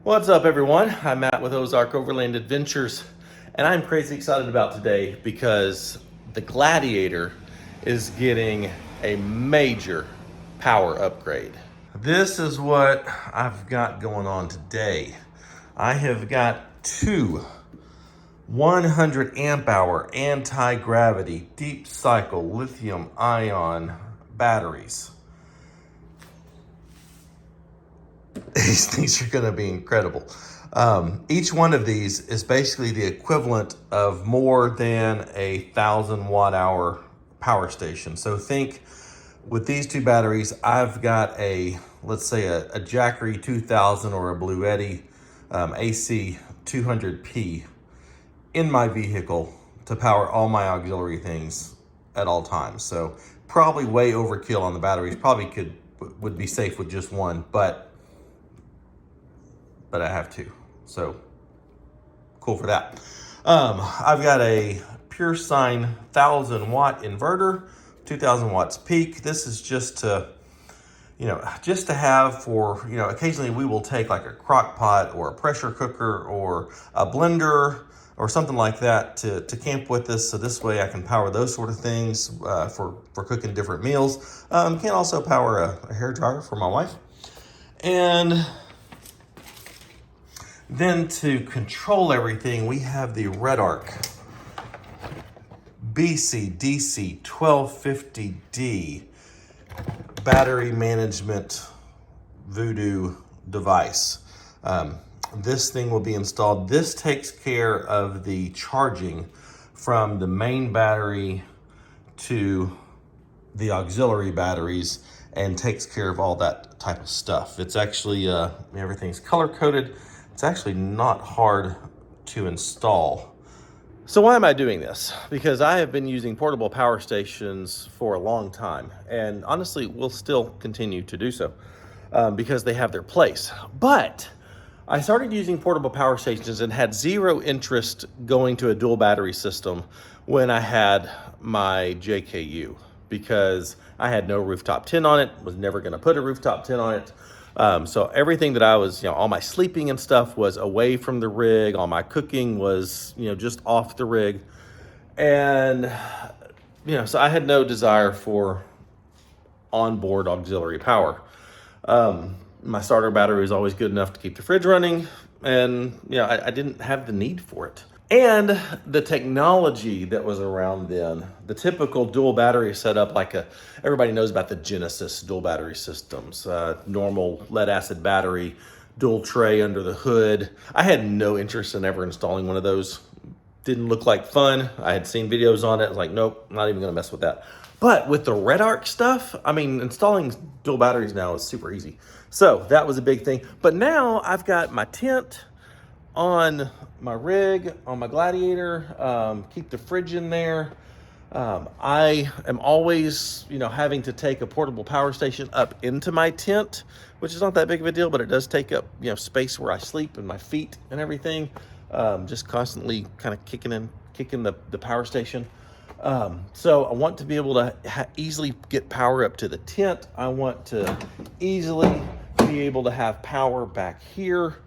What's up, everyone? I'm Matt with Ozark Overland Adventures, and I'm crazy excited about today because the Gladiator is getting a major power upgrade. This is what I've got going on today. I have got two 100 amp hour anti-gravity deep cycle lithium ion batteries. These things are going to be incredible. Each one of these is basically the equivalent of more than 1,000 watt hour power station. So think with these two batteries, I've got let's say a Jackery 2000 or a Blue Eddy AC 200p in my vehicle to power all my auxiliary things at all times. So probably way overkill on the batteries. Probably would be safe with just one, but I have two, so cool for that. I've got a pure sine 1,000 watt inverter, 2,000 watts peak. This is just to have for, occasionally we will take like a crock pot or a pressure cooker or a blender or something like that to camp with us. So this way I can power those sort of things for cooking different meals. Can also power a hair dryer for my wife. And then to control everything, we have the Redarc BCDC1250 battery management voodoo device. This thing will be installed. This takes care of the charging from the main battery to the auxiliary batteries and takes care of all that type of stuff. It's actually, everything's color coded. It's actually not hard to install. So why am I doing this? Because I have been using portable power stations for a long time, and honestly will still continue to do so because they have their place. But I started using portable power stations and had zero interest going to a dual battery system when I had my JKU, because I had no rooftop tin on it, was never gonna put a rooftop tin on it. So everything that I was, all my sleeping and stuff was away from the rig. All my cooking was, just off the rig. And, so I had no desire for onboard auxiliary power. My starter battery was always good enough to keep the fridge running. And, I didn't have the need for it. And the technology that was around then, the typical dual battery setup, everybody knows about the Genesis dual battery systems, normal lead acid battery, dual tray under the hood. I had no interest in ever installing one of those. Didn't look like fun. I had seen videos on it. I was like, nope, not even gonna mess with that. But with the Redarc stuff, installing dual batteries now is super easy. So that was a big thing. But now I've got my tent on my rig, on my Gladiator, keep the fridge in there. I am always, having to take a portable power station up into my tent, which is not that big of a deal, but it does take up, space where I sleep and my feet and everything. Just constantly kind of kicking the power station. So I want to be able to easily get power up to the tent. I want to easily be able to have power back here.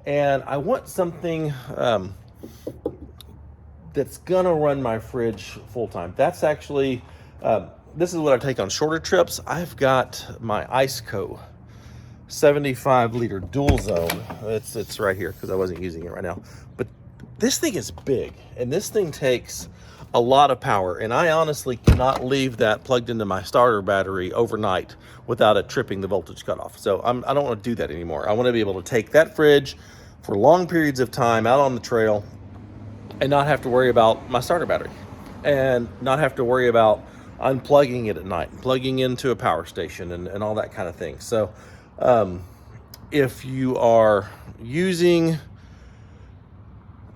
And I want something that's gonna run my fridge full time. That's actually, this is what I take on shorter trips. I've got my Iceco 75 liter dual zone. It's right here because I wasn't using it right now. But this thing is big and this thing takes a lot of power. And I honestly cannot leave that plugged into my starter battery overnight without it tripping the voltage cutoff. So I don't want to do that anymore. I want to be able to take that fridge for long periods of time out on the trail and not have to worry about my starter battery and not have to worry about unplugging it at night, plugging into a power station and all that kind of thing. So if you are using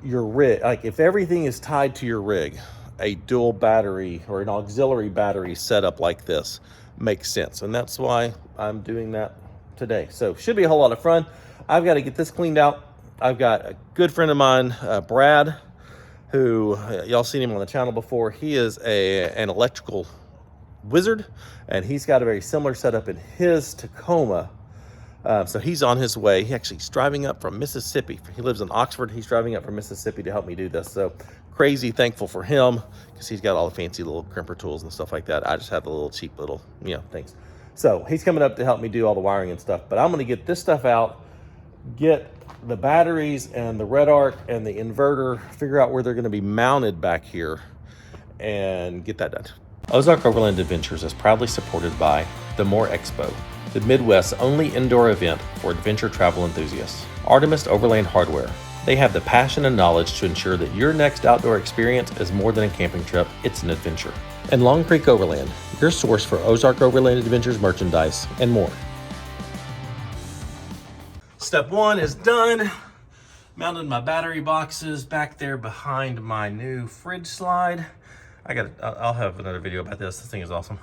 your rig, like if everything is tied to your rig, a dual battery or an auxiliary battery setup like this makes sense. And that's why I'm doing that today. So should be a whole lot of fun. I've got to get this cleaned out. I've got a good friend of mine, Brad, who y'all seen him on the channel before. He is an electrical wizard, and he's got a very similar setup in his Tacoma So he's on his way. He's driving up from Mississippi. He lives in Oxford. He's driving up from Mississippi to help me do this. So crazy thankful for him, because he's got all the fancy little crimper tools and stuff like that. I just have the little cheap little, things. So he's coming up to help me do all the wiring and stuff. But I'm going to get this stuff out, get the batteries and the Redarc and the inverter, figure out where they're going to be mounted back here, and get that done. Ozark Overland Adventures is proudly supported by the More Expo, the Midwest's only indoor event for adventure travel enthusiasts. Artemis Overland Hardware. They have the passion and knowledge to ensure that your next outdoor experience is more than a camping trip, it's an adventure. And Long Creek Overland, your source for Ozark Overland Adventures merchandise and more. Step one is done. Mounted my battery boxes back there behind my new fridge slide. I'll have another video about this. This thing is awesome.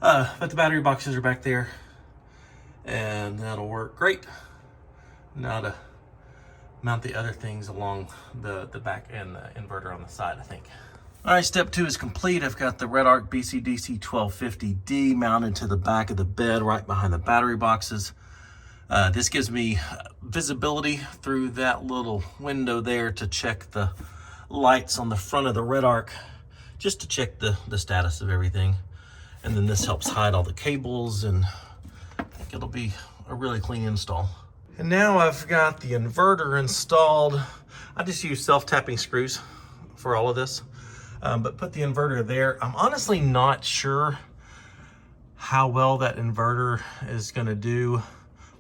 But the battery boxes are back there, and that'll work great. Now to mount the other things along the back and the inverter on the side, I think. All right, step two is complete. I've got the Redarc BCDC1250D mounted to the back of the bed right behind the battery boxes. This gives me visibility through that little window there to check the lights on the front of the Redarc, just to check the status of everything. And then this helps hide all the cables, and I think it'll be a really clean install. And now I've got the inverter installed. I just use self-tapping screws for all of this, but put the inverter there. I'm honestly not sure how well that inverter is gonna do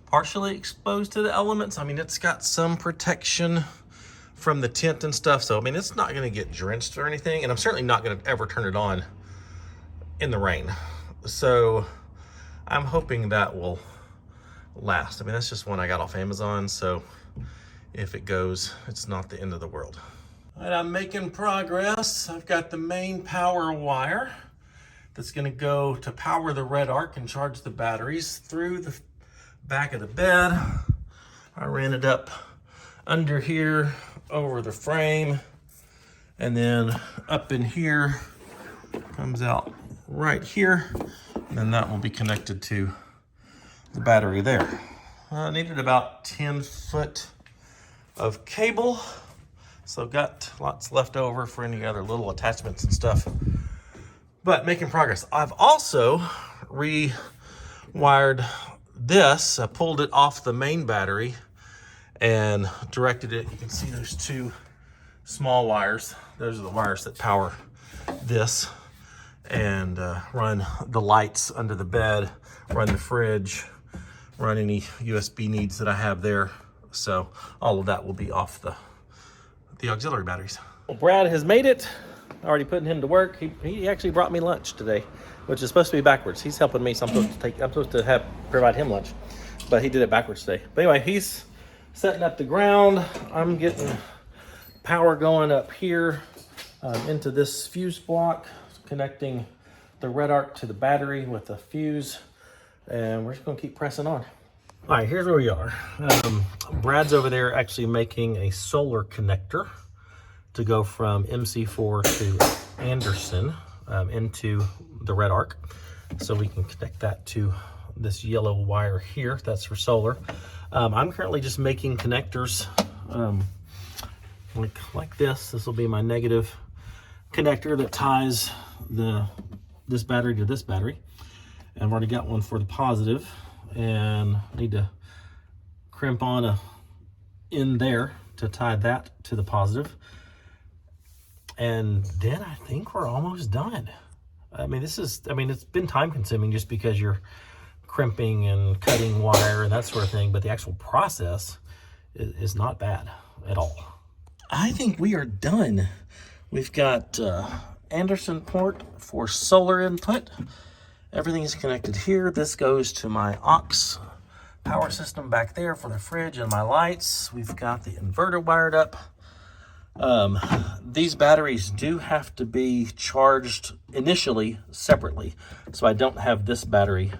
partially exposed to the elements. I mean, it's got some protection from the tent and stuff, so I mean, it's not gonna get drenched or anything, and I'm certainly not gonna ever turn it on in the rain. So I'm hoping that will last. I mean, that's just one I got off Amazon, so if it goes, it's not the end of the world. All right, I'm making progress. I've got the main power wire that's gonna go to power the Redarc and charge the batteries through the back of the bed. I ran it up under here over the frame, and then up in here, comes out right here, and then that will be connected to the battery there. I needed about 10 foot of cable, so I've got lots left over for any other little attachments and stuff, but making progress. I've also rewired this. I pulled it off the main battery and directed it. You can see there's two small wires. Those are the wires that power this, and run the lights under the bed, run the fridge, run any USB needs that I have there. So all of that will be off the auxiliary batteries. Well, Brad has made it. Already putting him to work. He actually brought me lunch today, which is supposed to be backwards. He's helping me, so I'm supposed to provide him lunch, but he did it backwards today. But anyway, he's setting up the ground. I'm getting power going up here into this fuse block, connecting the Redarc to the battery with the fuse, and we're just gonna keep pressing on. All right, here's where we are. Brad's over there actually making a solar connector to go from MC4 to Anderson into the Redarc, so we can connect that to this yellow wire here. That's for solar. I'm currently just making connectors like this. This will be my negative connector that ties this battery to this battery, and I've already got one for the positive, and I need to crimp on a in there to tie that to the positive, and then I think we're almost done. I mean, it's been time consuming just because you're crimping and cutting wire and that sort of thing, but the actual process is not bad at all. I think we are done. We've got Anderson port for solar input. Everything is connected here. This goes to my aux power system back there for the fridge and my lights. We've got the inverter wired up. These batteries do have to be charged initially separately, so I don't have this battery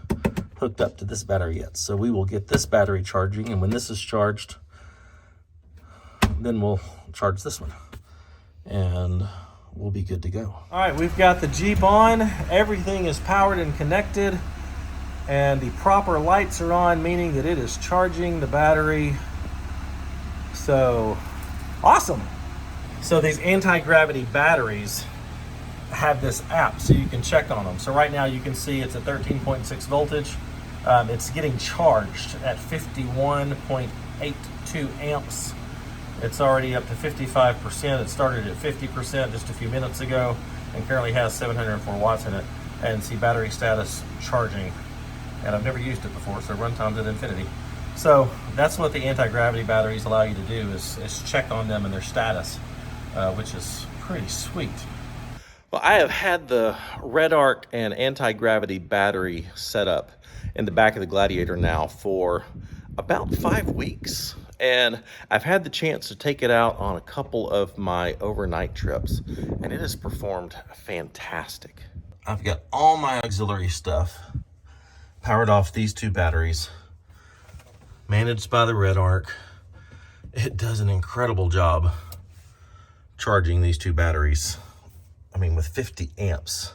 hooked up to this battery yet. So we will get this battery charging, and when this is charged, then we'll charge this one, and we'll be good to go. All right, we've got the Jeep on. Everything is powered and connected. And the proper lights are on, meaning that it is charging the battery. So, awesome. So these anti-gravity batteries have this app so you can check on them. So right now you can see it's at 13.6 voltage. It's getting charged at 51.82 amps. It's already up to 55%. It started at 50% just a few minutes ago and currently has 704 watts in it. And see battery status charging. And I've never used it before, so runtime's at infinity. So that's what the anti-gravity batteries allow you to do is check on them and their status, which is pretty sweet. Well, I have had the Redarc and anti-gravity battery set up in the back of the Gladiator now for about 5 weeks. And I've had the chance to take it out on a couple of my overnight trips, and it has performed fantastic. I've got all my auxiliary stuff powered off these two batteries, managed by the Redarc. It does an incredible job charging these two batteries. I mean, with 50 amps,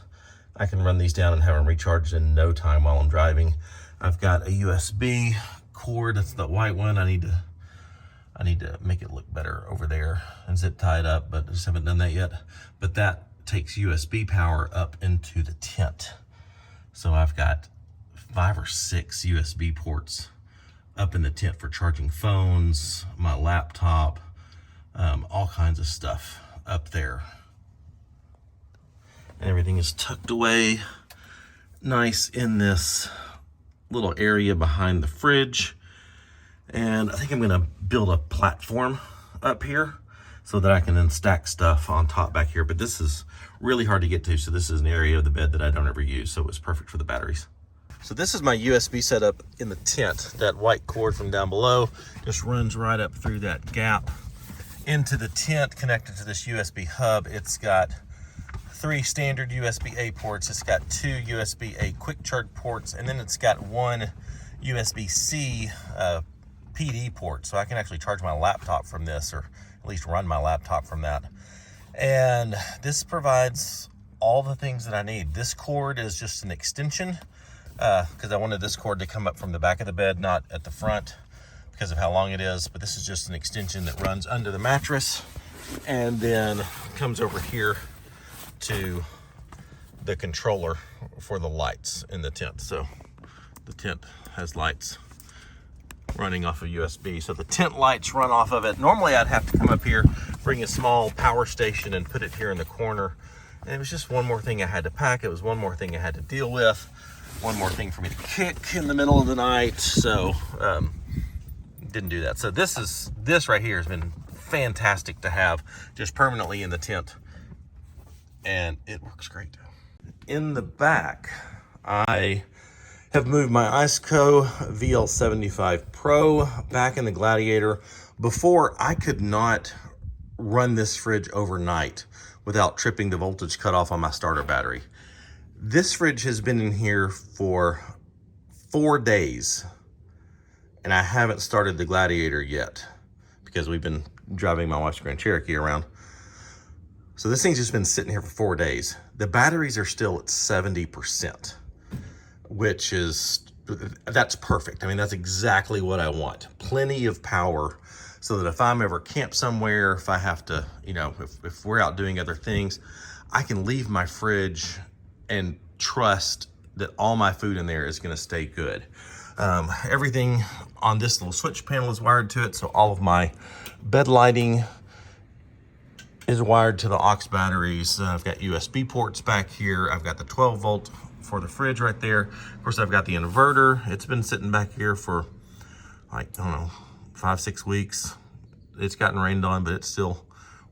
I can run these down and have them recharged in no time while I'm driving. I've got a USB cord, that's the white one. I need to make it look better over there and zip tie it up, but I just haven't done that yet. But that takes USB power up into the tent. So I've got 5 or 6 USB ports up in the tent for charging phones, my laptop, all kinds of stuff up there. And everything is tucked away nice in this little area behind the fridge. And I think I'm gonna build a platform up here so that I can then stack stuff on top back here. But this is really hard to get to, so this is an area of the bed that I don't ever use, so it's perfect for the batteries. So this is my USB setup in the tent. That white cord from down below just runs right up through that gap into the tent, connected to this USB hub. It's got 3 standard USB-A ports. It's got 2 USB-A quick charge ports, and then it's got 1 USB-C PD port, so I can actually charge my laptop from this, or at least run my laptop from that. And this provides all the things that I need. This cord is just an extension because I wanted this cord to come up from the back of the bed, not at the front because of how long it is. But this is just an extension that runs under the mattress and then comes over here to the controller for the lights in the tent. So the tent has lights running off of USB. So the tent lights run off of it. Normally I'd have to come up here, bring a small power station and put it here in the corner. And it was just one more thing I had to pack. It was one more thing I had to deal with. One more thing for me to kick in the middle of the night. So didn't do that. So this right here has been fantastic to have just permanently in the tent. And it works great. In the back, I have moved my Iceco VL75 Pro back in the Gladiator. Before, I could not run this fridge overnight without tripping the voltage cutoff on my starter battery. This fridge has been in here for 4 days, and I haven't started the Gladiator yet because we've been driving my wife's Grand Cherokee around. So this thing's just been sitting here for 4 days. The batteries are still at 70%, which is, that's perfect. I mean, that's exactly what I want. Plenty of power so that if I'm ever camped somewhere, if I have to, you know, if we're out doing other things, I can leave my fridge and trust that all my food in there is gonna stay good. Everything on this little switch panel is wired to it, so all of my bed lighting is wired to the aux batteries. I've got USB ports back here. I've got the 12 volt for the fridge right there. Of course, I've got the inverter. It's been sitting back here for like, I don't know, 5-6 weeks. It's gotten rained on, but it still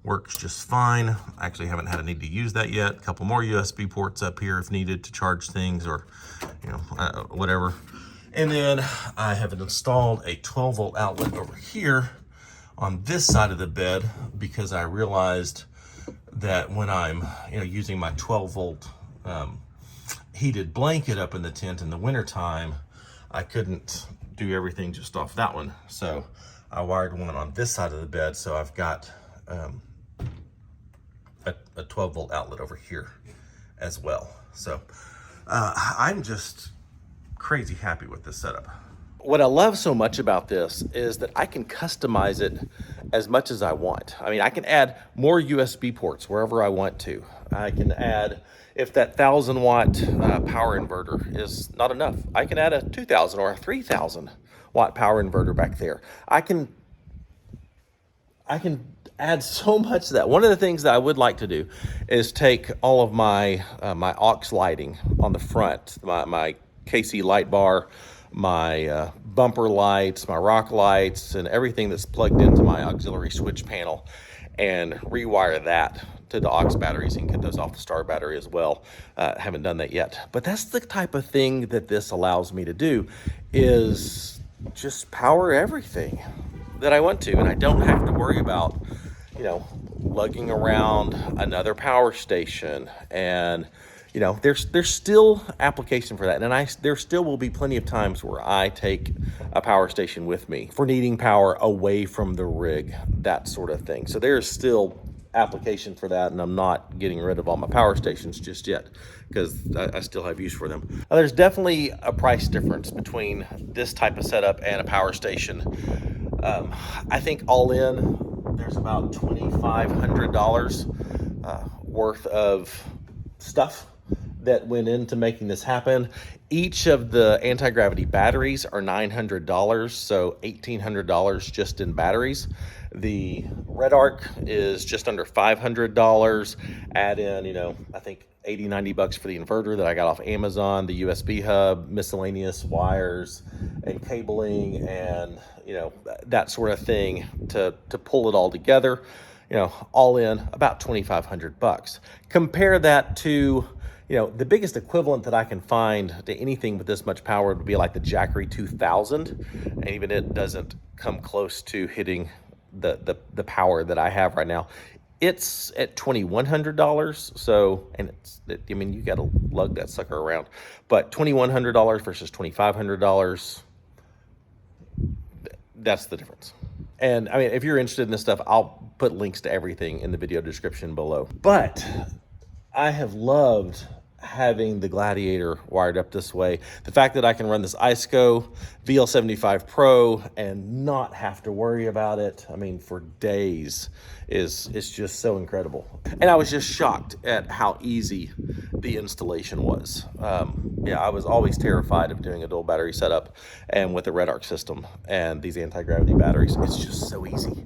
works just fine. I actually haven't had a need to use that yet. A couple more USB ports up here if needed to charge things or, you know, whatever. And then I have installed a 12 volt outlet over here on this side of the bed because I realized that when I'm, you know, using my 12 volt heated blanket up in the tent in the wintertime, I couldn't do everything just off that one. So I wired one on this side of the bed. So I've got a 12 volt outlet over here as well. So I'm just crazy happy with this setup. What I love so much about this is that I can customize it as much as I want. I mean, I can add more USB ports wherever I want to. I can add, if that 1,000 watt power inverter is not enough, I can add a 2,000 or a 3,000 watt power inverter back there. I can add so much to that. One of the things that I would like to do is take all of my my aux lighting on the front, my KC light bar, my bumper lights, my rock lights, and everything that's plugged into my auxiliary switch panel, and rewire that to the aux batteries and get those off the star battery as well. Haven't done that yet, but that's the type of thing that this allows me to do, is just power everything that I want to, and I don't have to worry about, you know, lugging around another power station. And you know, there's still application for that, and there still will be plenty of times where I take a power station with me for needing power away from the rig, that sort of thing. So there's still application for that, and I'm not getting rid of all my power stations just yet, because I still have use for them. Now, there's definitely a price difference between this type of setup and a power station. I think all in, there's about $2,500 worth of stuff that went into making this happen. Each of the anti-gravity batteries are $900, so $1,800 just in batteries. The Redarc is just under $500. Add in, you know, I think 80, 90 bucks for the inverter that I got off Amazon, the USB hub, miscellaneous wires and cabling, and, you know, that sort of thing to pull it all together. You know, all in about 2,500 bucks. Compare that to, you know, the biggest equivalent that I can find to anything with this much power would be like the Jackery 2000, and even it doesn't come close to hitting the power that I have right now. It's at $2,100, so, and I mean, you got to lug that sucker around, but $2,100 versus $2,500, that's the difference. And I mean, if you're interested in this stuff, I'll put links to everything in the video description below. But I have loved having the Gladiator wired up this way. The fact that I can run this ISCO VL75 Pro and not have to worry about it, I mean, for days, is just so incredible. And I was just shocked at how easy the installation was. Yeah, I was always terrified of doing a dual battery setup, and with the Redarc system and these anti-gravity batteries, it's just so easy.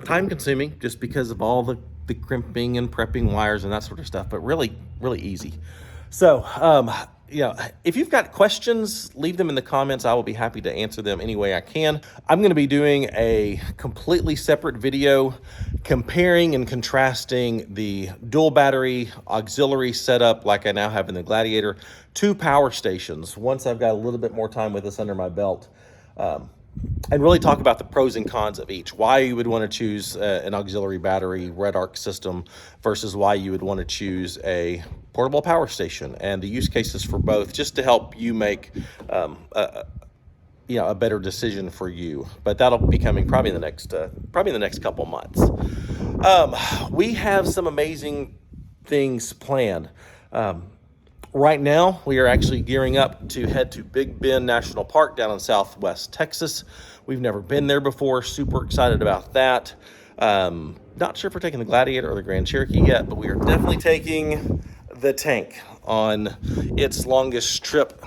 Time consuming just because of all the crimping and prepping wires and that sort of stuff, but really, really easy. So, you know, if you've got questions, leave them in the comments. I will be happy to answer them any way I can. I'm going to be doing a completely separate video comparing and contrasting the dual battery auxiliary setup like I now have in the Gladiator to power stations once I've got a little bit more time with this under my belt. And really talk about the pros and cons of each, why you would want to choose an auxiliary battery Redarc system versus why you would want to choose a portable power station, and the use cases for both, just to help you make you know, a better decision for you. But that'll be coming probably in the next couple months. We have some amazing things planned. Right now, we are actually gearing up to head to Big Bend National Park down in Southwest Texas. We've never been there before. Super excited about that. Not sure if we're taking the Gladiator or the Grand Cherokee yet, but we are definitely taking the tank on its longest trip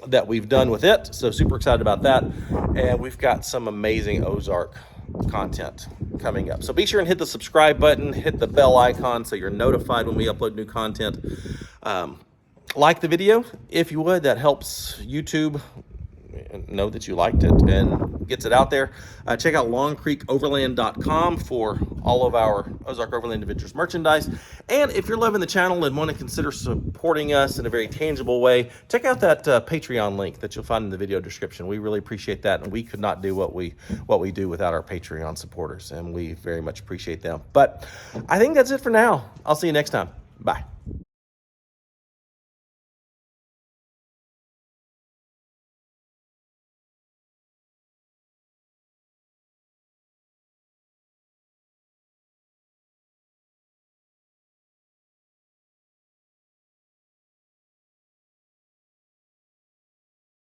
that we've done with it. So super excited about that. And we've got some amazing Ozark content coming up. So be sure and hit the subscribe button, hit the bell icon so you're notified when we upload new content. Like the video if you would. That helps YouTube know that you liked it and gets it out there. Check out longcreekoverland.com for all of our Ozark Overland Adventures merchandise. And if you're loving the channel and want to consider supporting us in a very tangible way, check out that Patreon link that you'll find in the video description. We really appreciate that, and we could not do what we do without our Patreon supporters, and we very much appreciate them. But I think that's it for now. I'll see you next time. Bye.